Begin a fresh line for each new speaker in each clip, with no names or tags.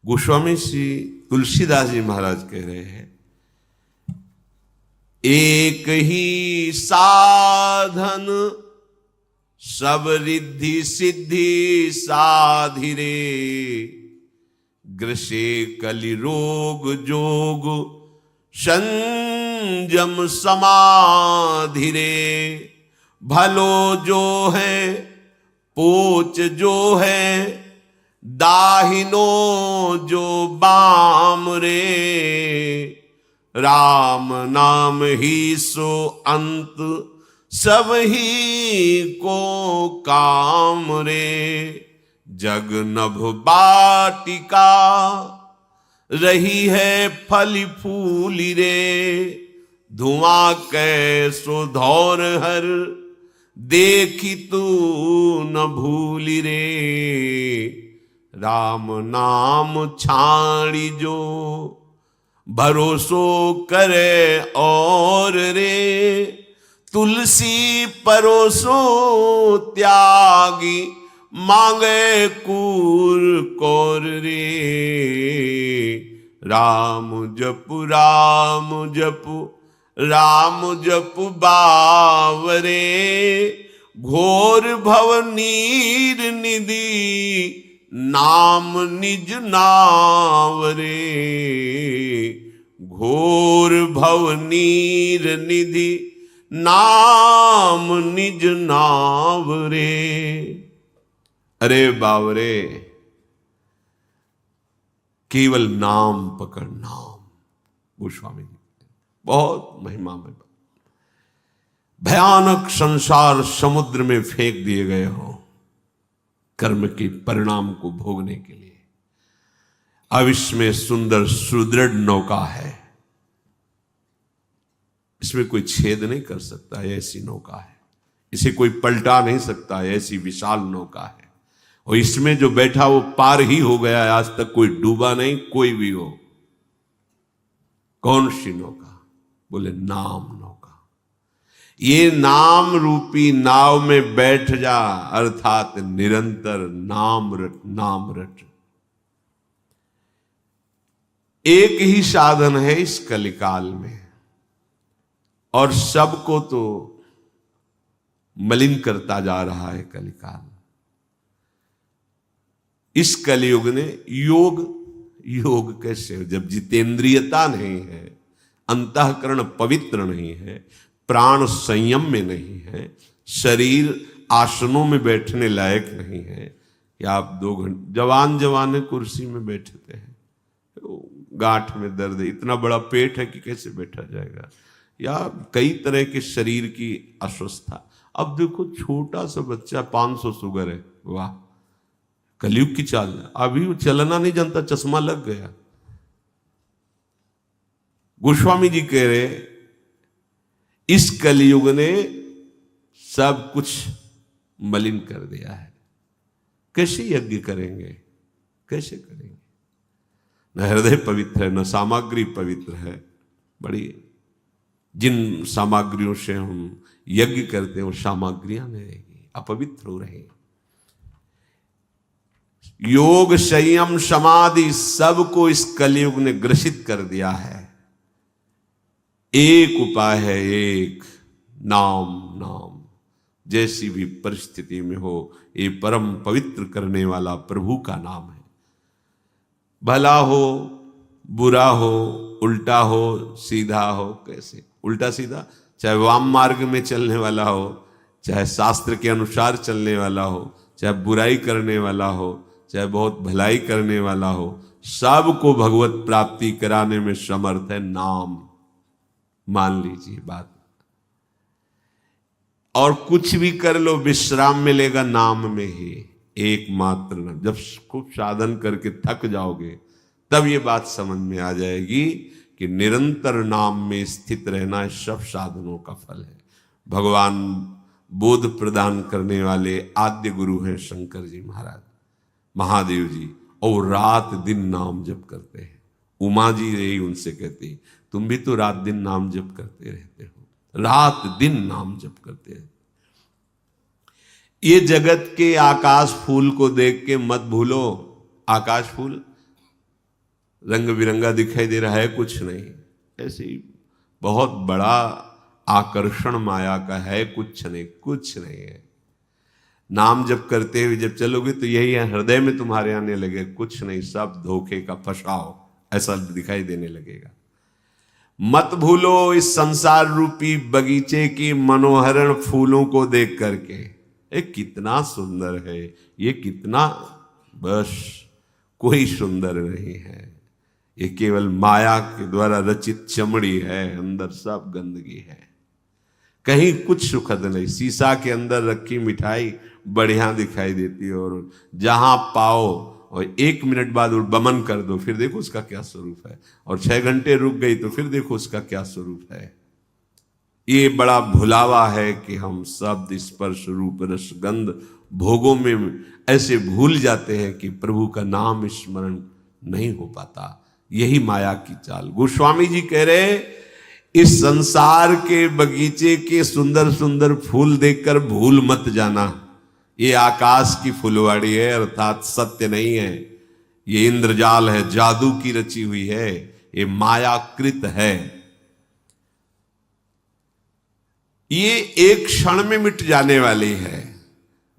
गोस्वामी श्री तुलसीदास जी महाराज कह रहे हैं, एक ही साधन सब रिद्धि सिद्धि साधिरे, ग्रसे कलि रोग जोग संयम समाधिरे। भलो जो है पोच जो है, दाहिनो जो बाम रे। राम नाम ही सो अंत सब ही को काम रे। जग नभ बाटिका रही है फली फूली रे। धुआं कैसो धौर हर देखी तू न भूली रे। राम नाम छाड़ी जो भरोसो करे और रे। तुलसी परोसो त्यागी मांगे कूर कौर रे। राम जपु राम जपु राम जपु बावरे। घोर भव नीर निधि नाम निज नावरे। घोर भव नीर निधि नाम निज नावरे। अरे बावरे, केवल नाम पकड़, नाम। गोस्वामी जी बहुत महिमा में, भयानक संसार समुद्र में फेंक दिए गए हो कर्म के परिणाम को भोगने के लिए। अब इसमें सुंदर सुदृढ़ नौका है, इसमें कोई छेद नहीं कर सकता है, ऐसी नौका है। इसे कोई पलटा नहीं सकता है, ऐसी विशाल नौका है। और इसमें जो बैठा वो पार ही हो गया है, आज तक कोई डूबा नहीं, कोई भी हो। कौन सी नौका? बोले नाम नौका। ये नाम रूपी नाव में बैठ जा, अर्थात निरंतर नाम रट, नाम रट। एक ही साधन है इस कलिकाल में, और सबको तो मलिन करता जा रहा है कलिकाल। इस कलयुग ने योग, योग कैसे हो जब जितेंद्रियता नहीं है, अंतःकरण पवित्र नहीं है, प्राण संयम में नहीं है, शरीर आसनों में बैठने लायक नहीं है। या आप 2 घंटे जवान कुर्सी में बैठे थे, गांठ में दर्द है, इतना बड़ा पेट है कि कैसे बैठा जाएगा, या कई तरह के शरीर की अस्वस्थता। अब देखो छोटा सा बच्चा 500 शुगर है, वाह कलयुग की चाल। अभी वो चलना नहीं जानता, चश्मा लग गया। गोस्वामी जी कह रहे इस कलयुग ने सब कुछ मलिन कर दिया है। कैसे यज्ञ करेंगे, कैसे करेंगे? न हृदय पवित्र है, न सामग्री पवित्र है। बड़ी जिन सामग्रियों से हम यज्ञ करते हैं वो सामग्रियां नहीं रहेगी, अपवित्र हो रहे। योग संयम समाधि सबको इस कलयुग ने ग्रसित कर दिया है। एक उपाय है, एक नाम। नाम जैसी भी परिस्थिति में हो, ये परम पवित्र करने वाला प्रभु का नाम है। भला हो बुरा हो, उल्टा हो सीधा हो, कैसे उल्टा सीधा, चाहे वाम मार्ग में चलने वाला हो, चाहे शास्त्र के अनुसार चलने वाला हो, चाहे बुराई करने वाला हो, चाहे बहुत भलाई करने वाला हो, सबको भगवत प्राप्ति कराने में समर्थ है नाम। मान लीजिए बात। और कुछ भी कर लो, विश्राम मिलेगा नाम में ही, एकमात्र नाम। जब खूब साधन करके थक जाओगे तब ये बात समझ में आ जाएगी कि निरंतर नाम में स्थित रहना सब साधनों का फल है। भगवान बोध प्रदान करने वाले आद्य गुरु हैं शंकर जी महाराज, महादेव जी, और रात दिन नाम जप करते हैं। उमा जी रही उनसे कहती, तुम भी तो रात दिन नाम जप करते रहते हो, रात दिन नाम जप करते रहते। ये जगत के आकाश फूल को देख के मत भूलो, आकाश फूल रंग बिरंगा दिखाई दे रहा है, कुछ नहीं। ऐसे ही बहुत बड़ा आकर्षण माया का है, कुछ नहीं, कुछ नहीं है। नाम जप करते हुए जब चलोगे तो यही है, हृदय में तुम्हारे आने लगे, कुछ नहीं, सब धोखे का फसाओ, ऐसा दिखाई देने लगेगा। मत भूलो इस संसार रूपी बगीचे की मनोहरण फूलों को देख करके, ये कितना सुंदर है, ये कितना, बस कोई सुंदर नहीं है, ये केवल माया के द्वारा रचित चमड़ी है, अंदर सब गंदगी है, कहीं कुछ सुखद नहीं। शीशा के अंदर रखी मिठाई बढ़िया दिखाई देती है, और जहां पाओ और 1 मिनट बाद बमन कर दो, फिर देखो उसका क्या स्वरूप है, और 6 घंटे रुक गई तो फिर देखो उसका क्या स्वरूप है। ये बड़ा भुलावा है कि हम शब्द स्पर्श रूप रसगंध भोगों में ऐसे भूल जाते हैं कि प्रभु का नाम स्मरण नहीं हो पाता। यही माया की चाल। गोस्वामी जी कह रहे, इस संसार के बगीचे के सुंदर सुंदर फूल देखकर भूल मत जाना, ये आकाश की फुलवाड़ी है, अर्थात सत्य नहीं है, ये इंद्रजाल है, जादू की रची हुई है, ये मायाकृत है, ये एक क्षण में मिट जाने वाली है।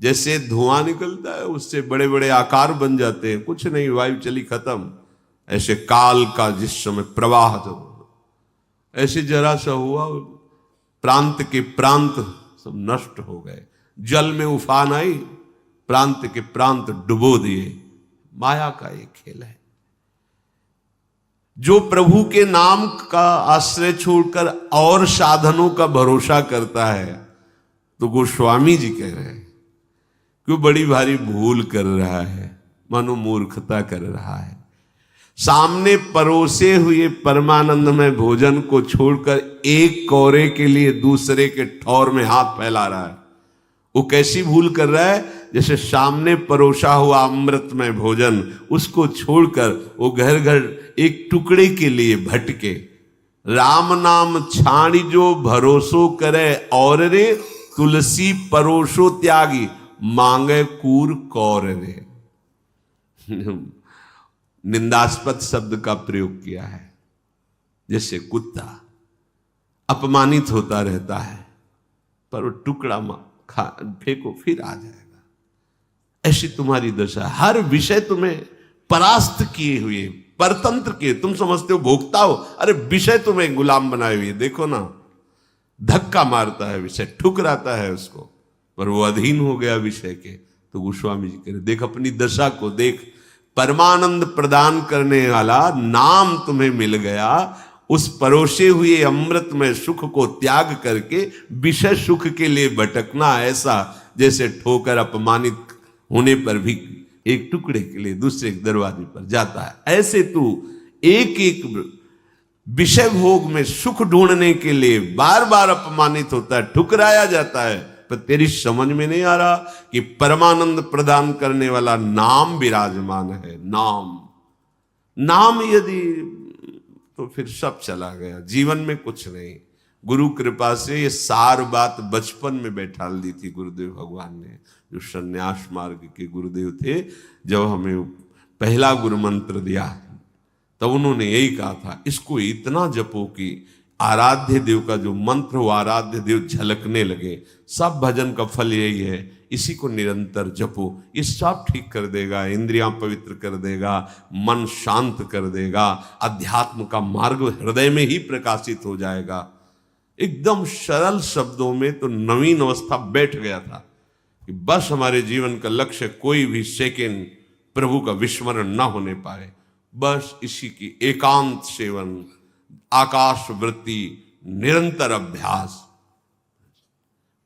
जैसे धुआं निकलता है उससे बड़े बड़े आकार बन जाते हैं, कुछ नहीं, वायु चली खत्म। ऐसे काल का जिस समय प्रवाह जब, ऐसे जरा सा हुआ, प्रांत के प्रांत सब नष्ट हो गए, जल में उफान आई, प्रांत के प्रांत डुबो दिए। माया का एक खेल है। जो प्रभु के नाम का आश्रय छोड़कर और साधनों का भरोसा करता है, तो गोस्वामी जी कह रहे हैं क्यों बड़ी भारी भूल कर रहा है, मानो मूर्खता कर रहा है। सामने परोसे हुए परमानंदमय भोजन को छोड़कर एक कौरे के लिए दूसरे के ठौर में हाथ फैला रहा है। वो कैसी भूल कर रहा है, जैसे सामने परोसा हुआ अमृतमय भोजन, उसको छोड़कर वो घर घर एक टुकड़े के लिए भटके। राम नाम छाड़ी जो भरोसो करे, और रे तुलसी परोसो त्यागी, मांगे कूर कौर रे। निंदास्पद शब्द का प्रयोग किया है। जैसे कुत्ता अपमानित होता रहता है, पर वो टुकड़ा खा फेंको फिर आ जाएगा, ऐसी तुम्हारी दशा। हर विषय तुम्हें परास्त किए हुए, परतंत्र किए, तुम समझते हो भोगता हो, अरे विषय तुम्हें गुलाम बनाए हुए। देखो ना, धक्का मारता है विषय, ठुकराता है उसको, पर वो अधीन हो गया विषय के। तो गोस्वामी जी कह रहे, देख अपनी दशा को देख, परमानंद प्रदान करने वाला नाम तुम्हें मिल गया, उस परोसे हुए अमृत में सुख को त्याग करके विषय सुख के लिए भटकना, ऐसा जैसे ठोकर अपमानित होने पर भी एक टुकड़े के लिए दूसरे दरवाजे पर जाता है, ऐसे तू एक एक विषय भोग में सुख ढूंढने के लिए बार बार अपमानित होता है, ठुकराया जाता है, पर तेरी समझ में नहीं आ रहा कि परमानंद प्रदान करने वाला नाम विराजमान है। नाम यदि, तो फिर सब चला गया, जीवन में कुछ नहीं। गुरु कृपा से ये सार बात बचपन में बैठाल दी थी गुरुदेव भगवान ने, जो संन्यास मार्ग के गुरुदेव थे। जब हमें पहला गुरु मंत्र दिया तब उन्होंने यही कहा था, इसको इतना जपो कि आराध्य देव का जो मंत्र हो, आराध्य देव झलकने लगे। सब भजन का फल यही है, इसी को निरंतर जपो, ये सब ठीक कर देगा, इंद्रियां पवित्र कर देगा, मन शांत कर देगा, अध्यात्म का मार्ग हृदय में ही प्रकाशित हो जाएगा। एकदम सरल शब्दों में तो नवीन अवस्था बैठ गया था कि बस हमारे जीवन का लक्ष्य कोई भी सेकेंड प्रभु का विस्मरण ना होने पाए, बस इसी की एकांत सेवन, आकाश वृत्ति, निरंतर अभ्यास।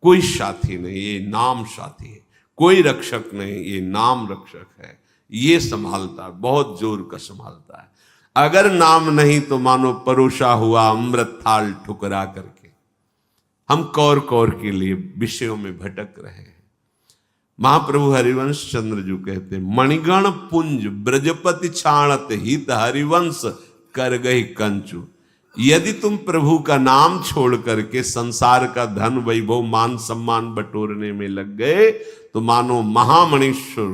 कोई साथी नहीं, ये नाम साथी है, कोई रक्षक नहीं, ये नाम रक्षक है, ये संभालता है, बहुत जोर का संभालता है। अगर नाम नहीं तो मानो परोसा हुआ अमृत थाल ठुकरा करके हम कौर कौर के लिए विषयों में भटक रहे हैं। महाप्रभु हरिवंश चंद्र जी कहते, मणिगण पुंज ब्रजपति छाणत हित हरिवंश कर गई कंचु। यदि तुम प्रभु का नाम छोड़ करके संसार का धन वैभव मान सम्मान बटोरने में लग गए, तो मानो महामणीश्वर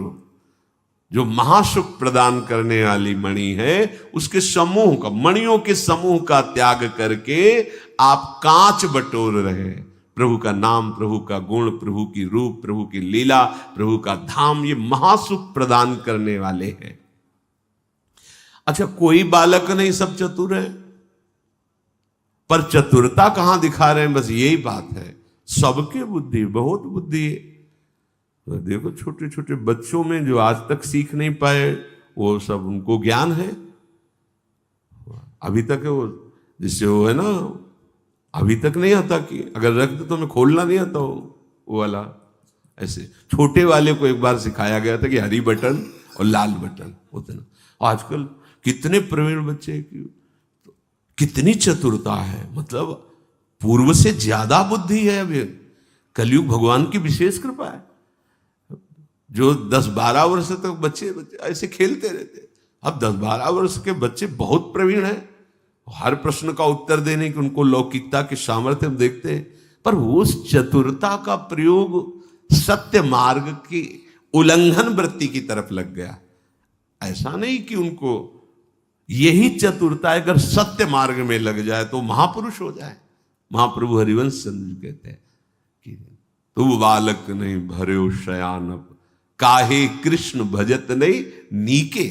जो महासुख प्रदान करने वाली मणि है, उसके समूह का, मणियों के समूह का त्याग करके आप कांच बटोर रहे हैं। प्रभु का नाम, प्रभु का गुण, प्रभु की रूप, प्रभु की लीला, प्रभु का धाम, ये महासुख प्रदान करने वाले हैं। अच्छा, कोई बालक नहीं, सब चतुर है, पर चतुरता कहां दिखा रहे हैं, बस यही बात है। सबके बुद्धि, बहुत बुद्धि है। तो देखो छोटे छोटे बच्चों में जो आज तक सीख नहीं पाए, वो सब उनको ज्ञान है अभी तक है। वो जिससे वो है ना, अभी तक नहीं आता कि अगर रख दो तो मैं खोलना नहीं आता वो वाला। ऐसे छोटे वाले को एक बार सिखाया गया था कि हरी बटन और लाल बटन होते ना। आजकल कितने प्रवीण बच्चे की कितनी चतुरता है, मतलब पूर्व से ज्यादा बुद्धि है। अभी कलयुग भगवान की विशेष कृपा है। जो 10-12 वर्ष तक बच्चे ऐसे खेलते रहते, अब 10-12 वर्ष के बच्चे बहुत प्रवीण हैं। हर प्रश्न का उत्तर देने की उनको लौकिकता के सामर्थ्य हम देखते हैं, पर वो उस चतुरता का प्रयोग सत्य मार्ग की उल्लंघन वृत्ति की तरफ लग गया। ऐसा नहीं कि उनको यही चतुरता अगर सत्य मार्ग में लग जाए तो महापुरुष हो जाए। महाप्रभु हरिवंश चंद्र कहते हैं कि तू बालक नहीं भर्यो शयानप, काहे कृष्ण भजत नहीं नीके।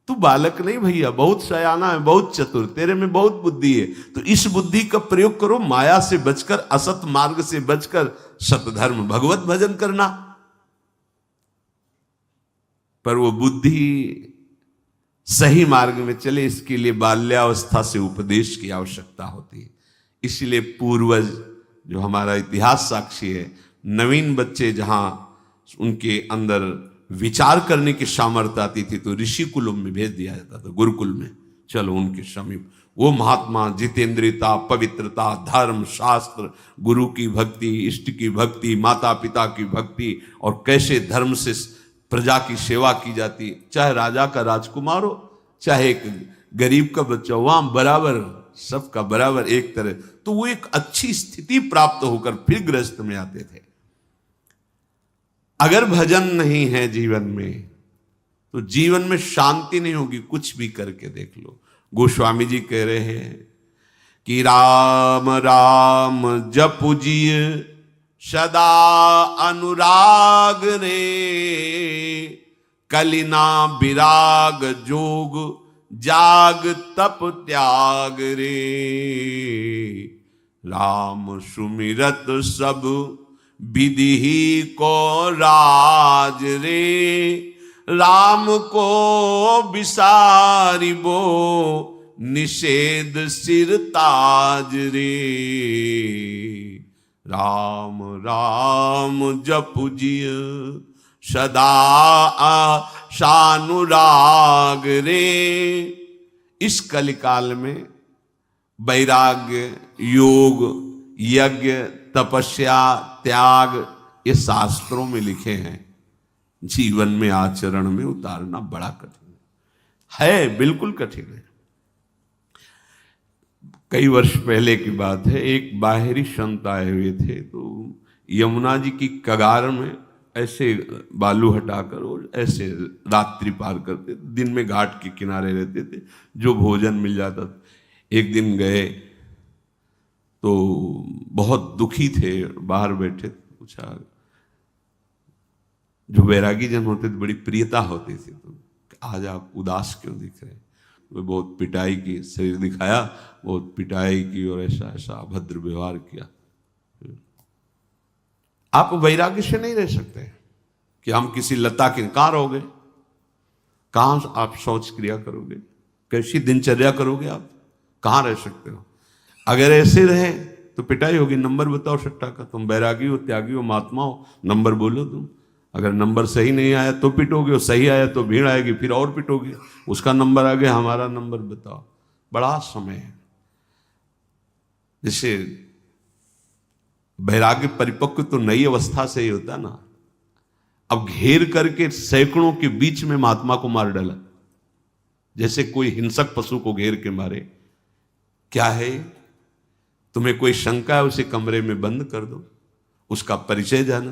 तू बालक नहीं भैया, बहुत शयाना है, बहुत चतुर, तेरे में बहुत बुद्धि है। तो इस बुद्धि का प्रयोग करो, माया से बचकर, असत मार्ग से बचकर सतधर्म भगवत भजन करना। पर वो बुद्धि सही मार्ग में चले, इसके लिए बाल्यावस्था से उपदेश की आवश्यकता होती है। इसलिए पूर्वज, जो हमारा इतिहास साक्षी है, नवीन बच्चे जहां उनके अंदर विचार करने की सामर्थ्य आती थी तो ऋषि कुलों में भेज दिया जाता था, गुरुकुल में। चलो उनके समीप वो महात्मा जितेंद्रियता, पवित्रता, धर्म, शास्त्र, गुरु की भक्ति, इष्ट की भक्ति, माता पिता की भक्ति, और कैसे धर्म से प्रजा की सेवा की जाती, चाहे राजा का राजकुमार हो, चाहे एक गरीब का बच्चा, वहां बराबर, सबका बराबर एक तरह। तो वो एक अच्छी स्थिति प्राप्त होकर फिर गृहस्थ में आते थे। अगर भजन नहीं है जीवन में तो जीवन में शांति नहीं होगी। कुछ भी करके देख लो। गोस्वामी जी कह रहे हैं कि राम राम जपुजिय सदा अनुराग रे, कलिना विराग जोग जाग तप त्याग रे। राम सुमिरत सब विधि को राज रे, राम को विसारिबो निषेध सिर ताज रे। राम राम जपुजिय सदा आशानुराग रे। इस कलिकाल में वैराग्य, योग, यज्ञ, तपस्या, त्याग, ये शास्त्रों में लिखे हैं। जीवन में, आचरण में उतारना बड़ा कठिन है, बिल्कुल कठिन है। कई वर्ष पहले की बात है, एक बाहरी संत आए हुए थे, तो यमुना जी की कगार में ऐसे बालू हटाकर और ऐसे रात्रि पार करते, दिन में घाट के किनारे रहते थे, जो भोजन मिल जाता था। एक दिन गए तो बहुत दुखी थे, बाहर बैठे, पूछा, जो वैरागी जन होते थे बड़ी प्रियता होती थी, तो आज आप उदास क्यों दिख रहे हैं? वो बहुत पिटाई की, शरीर दिखाया, बहुत पिटाई की और ऐसा ऐसा अभद्र व्यवहार किया। आप वैराग्य से नहीं रह सकते कि हम किसी लता के, कहां रहोगे, कहां आप शौच क्रिया करोगे, कैसी दिनचर्या करोगे, आप कहां रह सकते हो? अगर ऐसे रहे तो पिटाई होगी। नंबर बताओ सट्टा का, तुम बैरागी हो, त्यागी हो, महात्मा हो, नंबर बोलो तुम। अगर नंबर सही नहीं आया तो पिटोगे, और सही आया तो भीड़ आएगी, फिर और पिटोगे। उसका नंबर आ गया, हमारा नंबर बताओ। बड़ा समय है। जैसे वैराग्य परिपक्व तो नई अवस्था से ही होता ना। अब घेर करके सैकड़ों के बीच में महात्मा को मार डाला, जैसे कोई हिंसक पशु को घेर के मारे। क्या है? तुम्हें कोई शंका है, उसे कमरे में बंद कर दो, उसका परिचय जानो,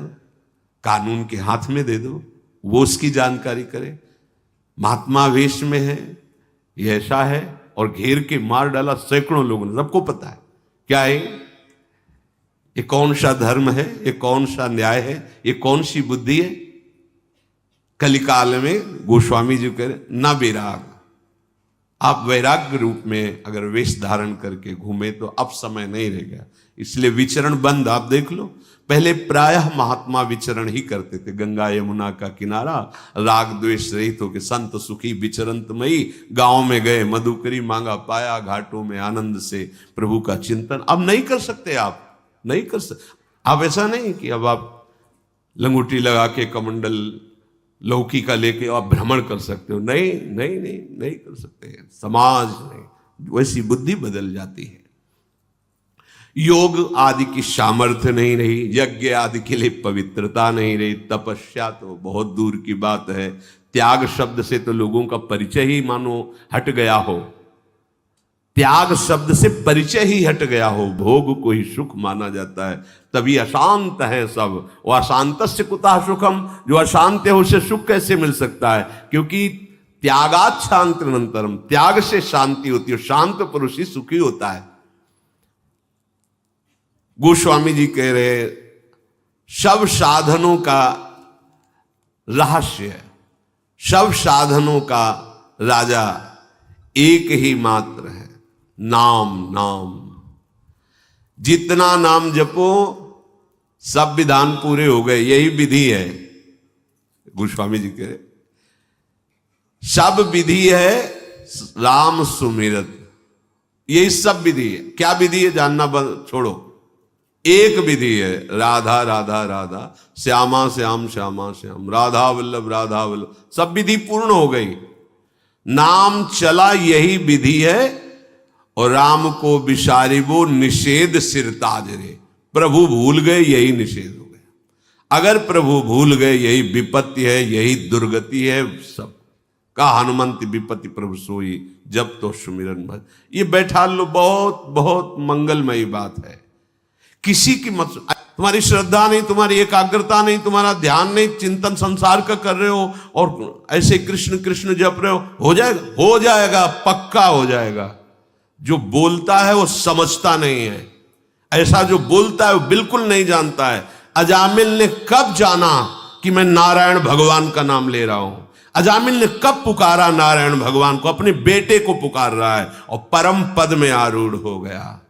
कानून के हाथ में दे दो, वो उसकी जानकारी करे। महात्मा वेश में है, ये ऐसा है, और घेर के मार डाला सैकड़ों लोगों ने, सबको पता है क्या है ये, कौन सा धर्म है, ये कौन सा न्याय है, ये कौन सी बुद्धि है। कलिकाल में गोस्वामी जी कह रहे ना वैराग, आप वैराग्य रूप में अगर वेश धारण करके घूमे तो अब समय नहीं रह गया, इसलिए विचरण बंद। आप देख लो, पहले प्रायः महात्मा विचरण ही करते थे, गंगा यमुना का किनारा, राग द्वेष रहित होकर संत सुखी विचरंतमयी, गांव में गए मधुकरी मांगा पाया, घाटों में आनंद से प्रभु का चिंतन। अब नहीं कर सकते, आप नहीं कर सकते। आप ऐसा नहीं कि अब आप लंगूटी लगा के कमंडल लौकी का लेके आप भ्रमण कर सकते हो, नहीं नहीं नहीं नहीं कर सकते। समाज में वैसी बुद्धि बदल जाती है। योग आदि की सामर्थ्य नहीं रही, यज्ञ आदि के लिए पवित्रता नहीं रही, तपस्या तो बहुत दूर की बात है। त्याग शब्द से तो लोगों का परिचय ही मानो हट गया हो, त्याग शब्द से परिचय ही हट गया हो, भोग को ही सुख माना जाता है, तभी अशांत है सब। और अशांतस्य कुतः सुखम, जो अशांत है उसे सुख कैसे मिल सकता है, क्योंकि त्यागात् शांतिरनंतरम, त्याग से शांति होती है, शांत पुरुष ही सुखी होता है। गोस्वामी जी कह रहे सब साधनों का रहस्य, सब साधनों का राजा एक ही मात्र है, नाम। नाम जितना नाम जपो सब विधान पूरे हो गए, यही विधि है। गोस्वामी जी कह रहे सब विधि है राम सुमिरत, यही सब विधि है। क्या विधि है जानना छोड़ो, एक विधि है, राधा राधा राधा, श्यामा श्याम श्यामा श्याम, राधा वल्लभ राधा वल्लभ, सब विधि पूर्ण हो गई। नाम चला यही विधि है, और राम को विसारिबो निषेध सिरताज रे, प्रभु भूल गए यही निषेध हो गया। अगर प्रभु भूल गए यही विपत्ति है, यही दुर्गति है सब का। हनुमंत विपत्ति प्रभु सोई, जब तो सुमिरन भज। ये बैठा लो, बहुत बहुत मंगलमयी बात है। किसी की मत, तुम्हारी श्रद्धा नहीं, तुम्हारी एकाग्रता नहीं, तुम्हारा ध्यान नहीं, चिंतन संसार का कर रहे हो और ऐसे कृष्ण कृष्ण जप रहे हो जाएगा, हो जाएगा, पक्का हो जाएगा। जो बोलता है वो समझता नहीं है, ऐसा जो बोलता है वो बिल्कुल नहीं जानता है। अजामिल ने कब जाना कि मैं नारायण भगवान का नाम ले रहा हूं, अजामिल ने कब पुकारा नारायण भगवान को, अपने बेटे को पुकार रहा है और परम पद में आरूढ़ हो गया।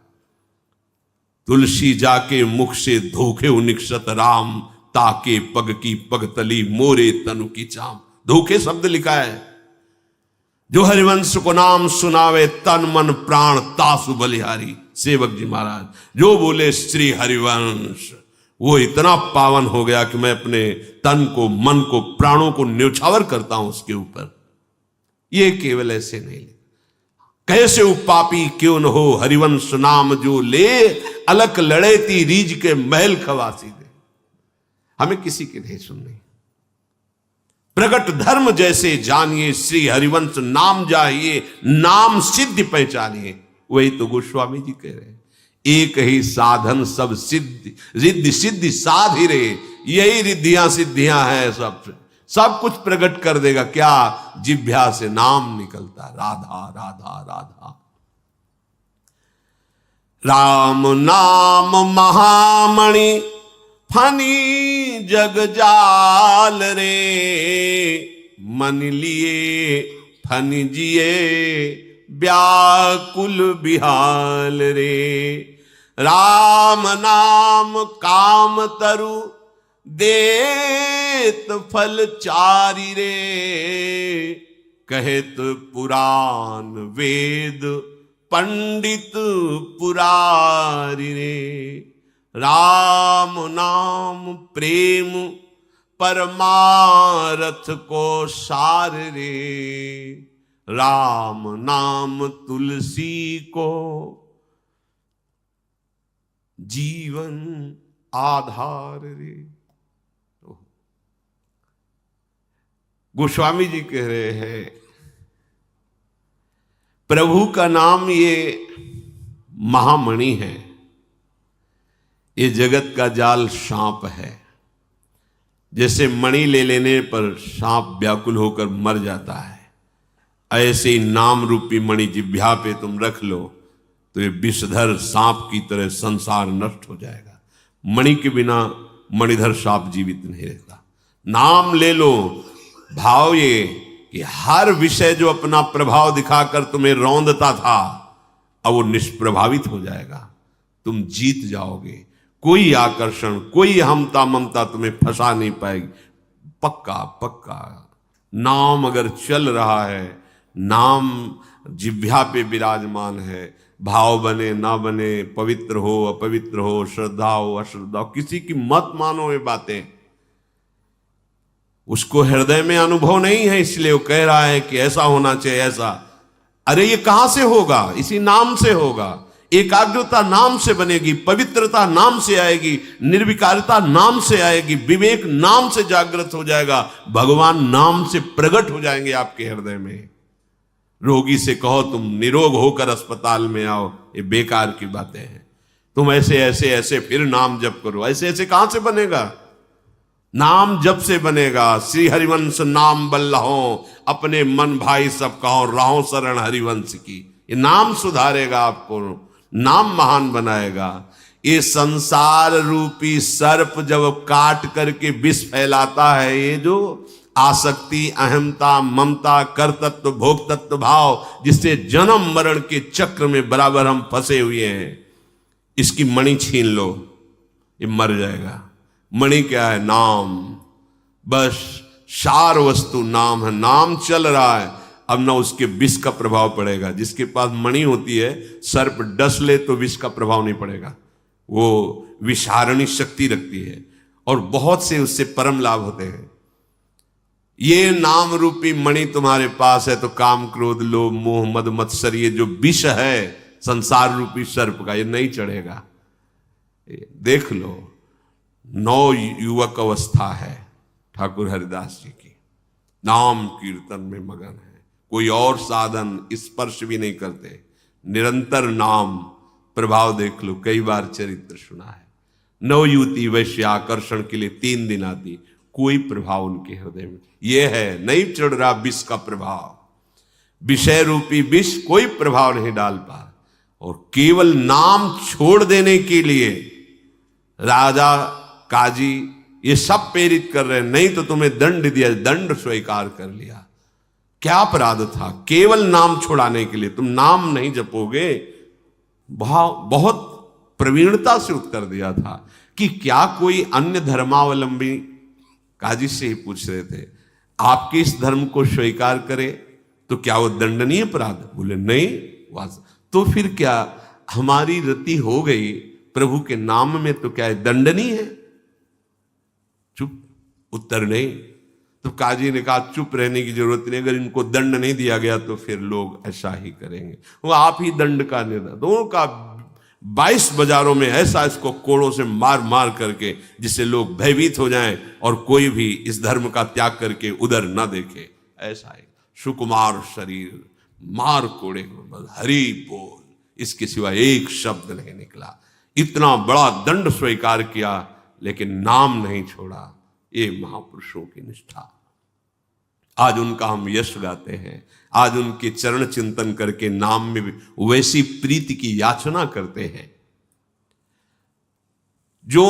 तुलसी जाके मुख से धोखे निक्षत राम, ताके पग की पगतली मोरे तनु की चाम। धोखे शब्द लिखा है, जो हरिवंश को नाम सुनावे तन मन प्राण तासु बलिहारी। सेवक जी महाराज जो बोले श्री हरिवंश, वो इतना पावन हो गया कि मैं अपने तन को, मन को, प्राणों को न्यौछावर करता हूं उसके ऊपर। ये केवल ऐसे नहीं, कैसे उपापी क्यों न हो हरिवंश नाम जो ले, अलक लड़े ती रीज के महल खवासी दे। हमें किसी की नहीं सुननी, प्रगट धर्म जैसे जानिए, श्री हरिवंश नाम जाइए, नाम सिद्धि पहचानिए। वही तो गोस्वामी जी कह रहे हैं, एक ही साधन सब सिद्धि, रिद्धि सिद्धि साध ही रहे, यही रिद्धियां सिद्धियां हैं, सब कुछ प्रकट कर देगा। क्या? जिह्वा से नाम निकलता, राधा राधा राधा। राम नाम महामणि फनी जग जाल रे, मन लिए फन जिए व्याकुल बिहाल रे। राम नाम काम तरु देत फल चारि रे, कहत पुराण वेद पंडित पुरारी रे। राम नाम प्रेम परमारथ को सार रे, राम नाम तुलसी को जीवन आधार रे। गोस्वामी जी कह रहे हैं, प्रभु का नाम ये महामणि है, ये जगत का जाल सांप है। जैसे मणि ले लेने पर सांप व्याकुल होकर मर जाता है, ऐसे ही नाम रूपी मणि जिह्वा पे तुम रख लो तो ये विषधर सांप की तरह संसार नष्ट हो जाएगा। मणि के बिना मणिधर सांप जीवित नहीं रहता। नाम ले लो, भाव ये कि हर विषय जो अपना प्रभाव दिखाकर तुम्हें रौंदता था अब वो निष्प्रभावित हो जाएगा, तुम जीत जाओगे। कोई आकर्षण, कोई हमता ममता तुम्हें फंसा नहीं पाएगी। पक्का पक्का नाम अगर चल रहा है, नाम जिह्वा पे विराजमान है, भाव बने ना बने, पवित्र हो अपवित्र हो, श्रद्धा हो अश्रद्धा हो, किसी की मत मानो ये बातें, उसको हृदय में अनुभव नहीं है इसलिए वो कह रहा है कि ऐसा होना चाहिए ऐसा। अरे ये कहां से होगा? इसी नाम से होगा। एकाग्रता नाम से बनेगी, पवित्रता नाम से आएगी, निर्विकारता नाम से आएगी, विवेक नाम से जागृत हो जाएगा, भगवान नाम से प्रकट हो जाएंगे आपके हृदय में। रोगी से कहो तुम निरोग होकर अस्पताल में आओ, ये बेकार की बातें हैं। तुम ऐसे ऐसे ऐसे फिर नाम जप करो, ऐसे ऐसे कहां से बनेगा? नाम जप से बनेगा। श्री हरिवंश नाम बल्लहो, अपने मन भाई सब कहो, रहो शरण हरिवंश की। ये नाम सुधारेगा आपको, नाम महान बनाएगा। ये संसार रूपी सर्प जब काट करके विष फैलाता है, ये जो आसक्ति, अहमता, ममता, कर्तत्व, भोक्तत्व भाव, जिससे जन्म मरण के चक्र में बराबर हम फंसे हुए हैं, इसकी मणि छीन लो, ये मर जाएगा। मणि क्या है? नाम। बस सार वस्तु नाम है। नाम चल रहा है, अब ना उसके विष का प्रभाव पड़ेगा। जिसके पास मणि होती है, सर्प डस ले तो विष का प्रभाव नहीं पड़ेगा, वो विषारणी शक्ति रखती है और बहुत से उससे परम लाभ होते हैं। ये नाम रूपी मणि तुम्हारे पास है तो काम क्रोध लोभ मोह मद मत्सर, ये जो विष है संसार रूपी सर्प का, ये नहीं चढ़ेगा। देख लो, 9 युवक अवस्था है ठाकुर हरिदास जी की, नाम कीर्तन में मगन है, कोई और साधन स्पर्श भी नहीं करते, निरंतर नाम। प्रभाव देख लो, कई बार चरित्र सुना है। 9 युवती वैश्य आकर्षण के लिए 3 दिन आती, कोई प्रभाव उनके हृदय में ये है, नहीं चढ़ रहा विष का प्रभाव। विषय रूपी विष कोई प्रभाव नहीं डाल पा, और केवल नाम छोड़ देने के लिए राजा काजी ये सब प्रेरित कर रहे हैं, नहीं तो तुम्हें दंड दिया, दंड स्वीकार कर लिया। क्या अपराध था? केवल नाम छुड़ाने के लिए। तुम नाम नहीं जपोगे। बहुत प्रवीणता से उत्तर दिया था कि क्या कोई अन्य धर्मावलंबी, काजी से ही पूछ रहे थे, आपके इस धर्म को स्वीकार करे तो क्या वो दंडनीय अपराध? बोले नहीं। तो फिर क्या हमारी रति हो गई प्रभु के नाम में, तो क्या दंडनीय है? चुप, उत्तर नहीं। तो काजी ने कहा चुप रहने की जरूरत नहीं, अगर इनको दंड नहीं दिया गया तो फिर लोग ऐसा ही करेंगे, वो आप ही दंड का निर्णय। दोनों का 22 बाजारों में ऐसा इसको कोड़ों से मार मार करके जिससे लोग भयभीत हो जाएं और कोई भी इस धर्म का त्याग करके उधर न देखे। ऐसा है सुकुमार शरीर, मार कोड़े को हरि बोल, इसके सिवा एक शब्द नहीं निकला। इतना बड़ा दंड स्वीकार किया लेकिन नाम नहीं छोड़ा। ये महापुरुषों की निष्ठा। आज उनका हम यश गाते हैं, आज उनके चरण चिंतन करके नाम में वैसी प्रीति की याचना करते हैं। जो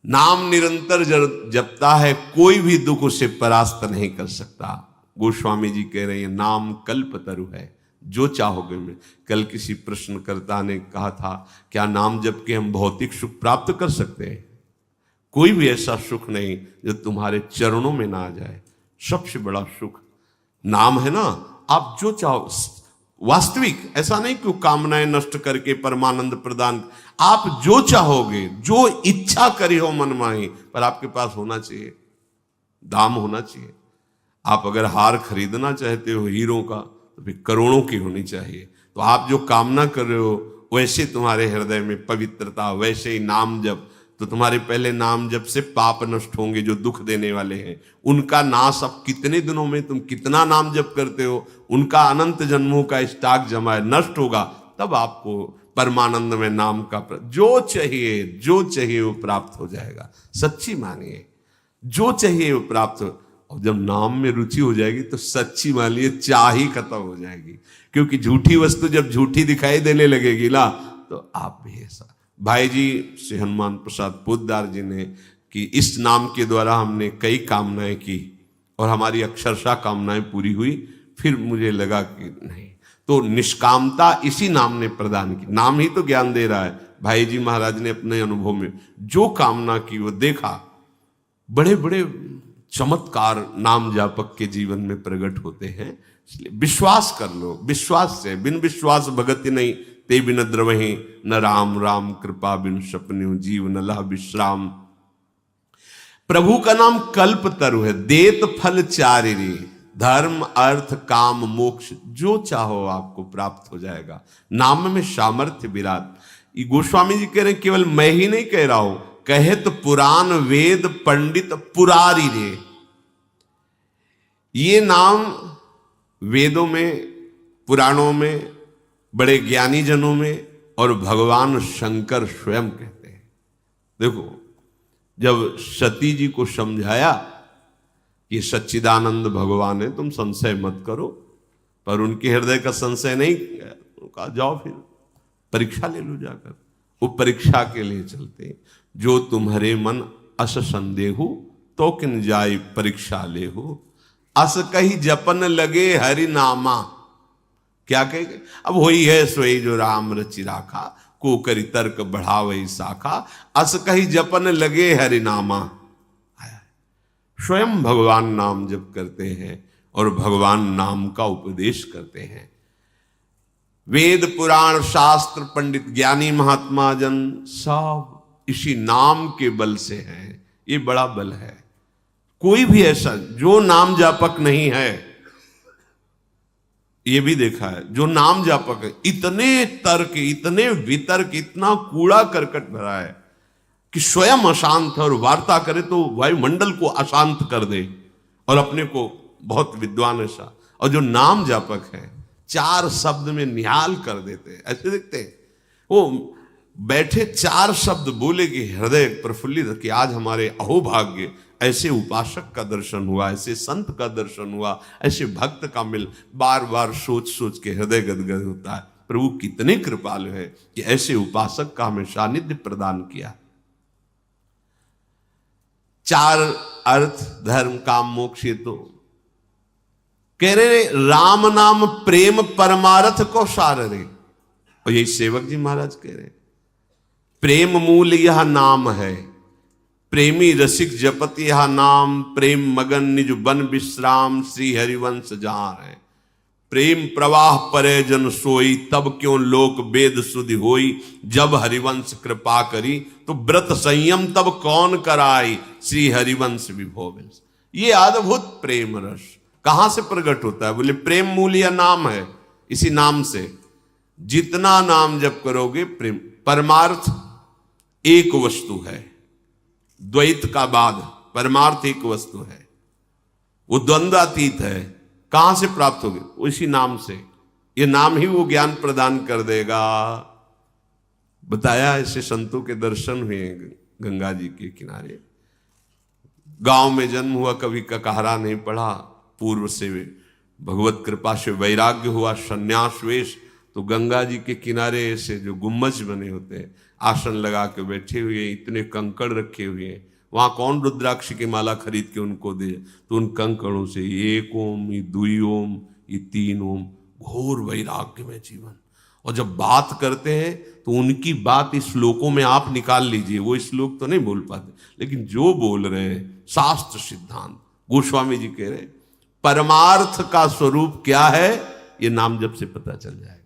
नाम निरंतर जपता है, कोई भी दुख उसे परास्त नहीं कर सकता। गोस्वामी जी कह रहे हैं नाम कल्पतरु है, जो चाहोगे में। कल किसी प्रश्नकर्ता ने कहा था क्या नाम जप के हम भौतिक सुख प्राप्त कर सकते हैं? कोई भी ऐसा सुख नहीं जो तुम्हारे चरणों में ना आ जाए। सबसे बड़ा सुख नाम है ना। आप जो चाहो, वास्तविक ऐसा नहीं कि कामनाएं नष्ट करके परमानंद प्रदान, आप जो चाहोगे, जो इच्छा करी हो मनमाही, पर आपके पास होना चाहिए, दाम होना चाहिए। आप अगर हार खरीदना चाहते हो हीरों का तो फिर करोड़ों की होनी चाहिए। तो आप जो कामना कर रहे हो वैसे तुम्हारे हृदय में पवित्रता, वैसे ही नाम जप, तो तुम्हारे पहले नाम जप से पाप नष्ट होंगे जो दुख देने वाले हैं। उनका नाश अब कितने दिनों में, तुम कितना नाम जप करते हो, उनका अनंत जन्मों का स्टॉक जमा है, नष्ट होगा तब आपको परमानंद में नाम का जो चाहिए वो प्राप्त हो जाएगा। सच्ची मानिए, जो चाहिए वो प्राप्त हो। और जब नाम में रुचि हो जाएगी तो सच्ची मानिए चाह ही खत्म हो जाएगी, क्योंकि झूठी वस्तु जब झूठी दिखाई देने लगेगी ना, तो आप भी ऐसा। भाई जी श्री हनुमान प्रसाद पोद्दार जी ने कि इस नाम के द्वारा हमने कई कामनाएं की और हमारी अक्षरशः कामनाएं पूरी हुई। फिर मुझे लगा कि नहीं, तो निष्कामता इसी नाम ने प्रदान की। नाम ही तो ज्ञान दे रहा है। भाई जी महाराज ने अपने अनुभव में जो कामना की वो देखा। बड़े बड़े चमत्कार नाम जापक के जीवन में प्रकट होते हैं। इसलिए विश्वास कर लो, विश्वास से, बिन विश्वास भगति नहीं, ते बिन द्रवहि न राम, राम कृपा बिन सपन्यु, जीव न लह विश्राम। प्रभु का नाम कल्प तरु है, देत फल चारि, धर्म अर्थ काम मोक्ष, जो चाहो आपको प्राप्त हो जाएगा। नाम में सामर्थ्य विराट। ये गोस्वामी जी कह रहे हैं, केवल मैं ही नहीं कह रहा हूं, कहे तो पुराण वेद पंडित पुरारी रे। ये नाम वेदों में, पुराणों में, बड़े ज्ञानी जनों में और भगवान शंकर स्वयं कहते हैं। देखो, जब सती जी को समझाया कि सच्चिदानंद भगवान है, तुम संशय मत करो, पर उनके हृदय का संशय नहीं, कहा जाओ फिर परीक्षा ले लो जाकर। वो परीक्षा के लिए चलते, जो तुम्हारे मन अस संदेहु तो किन जाय परीक्षा ले हो, अस कही जपन लगे हरि नामा। क्या कहेंगे? अब वही है सोई जो राम रचि राखा, को करी तर्क बढ़ावई शाखा, अस कही जपन लगे हरि नामा। स्वयं भगवान नाम जप करते हैं और भगवान नाम का उपदेश करते हैं। वेद पुराण शास्त्र पंडित ज्ञानी महात्मा जन सब इसी नाम के बल से हैं। ये बड़ा बल है। कोई भी ऐसा जो नाम जापक नहीं है, ये भी देखा है, जो नाम जापक है, इतने तर्क, इतने वितर्क, इतना कूड़ा करकट भरा है कि स्वयं अशांत है और वार्ता करे तो वायुमंडल को अशांत कर दे, और अपने को बहुत विद्वान ऐसा। और जो नाम जापक है, 4 शब्द में निहाल कर देते हैं। ऐसे देखते हैं, वो बैठे 4 शब्द बोले कि हृदय प्रफुल्लित, कि आज हमारे अहोभाग्य, ऐसे उपासक का दर्शन हुआ, ऐसे संत का दर्शन हुआ, ऐसे भक्त का मिल। बार बार सोच सोच के हृदय गदगद होता है, प्रभु कितने कृपालु है कि ऐसे उपासक का हमें सानिध्य प्रदान किया। 4 अर्थ, धर्म काम मोक्ष। ये तो कह रहे राम नाम प्रेम परमार्थ को सार रे। और यही सेवक जी महाराज कह रहे, प्रेम मूल यह नाम है, प्रेमी रसिक जपत यह नाम, प्रेम मगन निज बन विश्राम, श्री हरिवंश जहां है। प्रेम प्रवाह परे जन सोई, तब क्यों लोक वेद सुधि होई, जब हरिवंश कृपा करी, तो व्रत संयम तब कौन कराई, श्री हरिवंश विभो। ये अद्भुत प्रेम रस कहां से प्रकट होता है? बोले प्रेम मूल यह नाम है, इसी नाम से जितना नाम जप करोगे प्रेम। परमार्थ एक वस्तु है, द्वैत का बाद परमार्थ एक वस्तु है, वो द्वंद्वातीत है। कहां से प्राप्त होगी? उसी नाम से। ये नाम ही वो ज्ञान प्रदान कर देगा। बताया, ऐसे संतों के दर्शन हुए गंगा जी के किनारे। गांव में जन्म हुआ, कभी ककहरा नहीं पढ़ा, पूर्व से भगवत कृपा से वैराग्य हुआ, संन्यास वेश। तो गंगा जी के किनारे ऐसे जो गुम्बज बने होते हैं, आसन लगा के बैठे हुए, इतने कंकड़ रखे हुए हैं। वहां कौन रुद्राक्ष की माला खरीद के उनको दे? तो उन कंकड़ों से 1 ओम, ये 2 ओम, ये 3 ओम, घोर वैराग्य में जीवन। और जब बात करते हैं तो उनकी बात इस श्लोकों में आप निकाल लीजिए, वो श्लोक तो नहीं बोल पाते, लेकिन जो बोल रहे हैं शास्त्र सिद्धांत। गोस्वामी जी कह रहे परमार्थ का स्वरूप क्या है, ये नाम जप से पता चल जाएगा।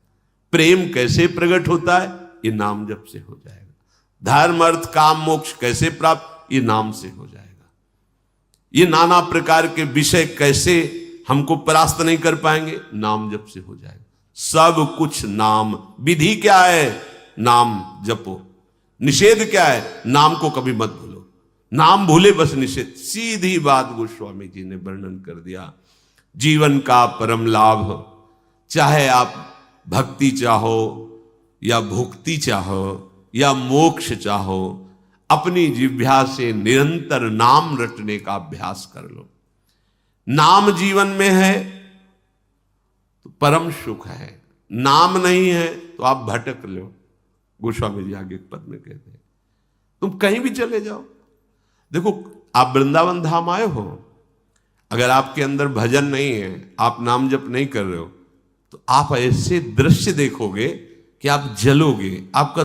प्रेम कैसे प्रकट होता है, ये नाम जप से हो जाएगा। धर्म अर्थ काम मोक्ष कैसे प्राप्त, ये नाम से हो जाएगा। ये नाना प्रकार के विषय कैसे हमको परास्त नहीं कर पाएंगे, नाम जप से हो जाएगा। सब कुछ नाम। विधि क्या है? नाम जपो। निषेध क्या है? नाम को कभी मत भूलो। नाम भूले बस निषेध। सीधी बात गोस्वामी जी ने वर्णन कर दिया। जीवन का परम लाभ, चाहे आप भक्ति चाहो या भुक्ति चाहो या मोक्ष चाहो, अपनी जिह्वा से निरंतर नाम रटने का अभ्यास कर लो। नाम जीवन में है तो परम सुख है, नाम नहीं है तो आप भटक लो। गोस्वामी जी आगे एक पद में कहते हैं, तुम कहीं भी चले जाओ। देखो, आप वृंदावन धाम आए हो, अगर आपके अंदर भजन नहीं है, आप नाम जप नहीं कर रहे हो, तो आप ऐसे दृश्य देखोगे कि आप जलोगे, आपका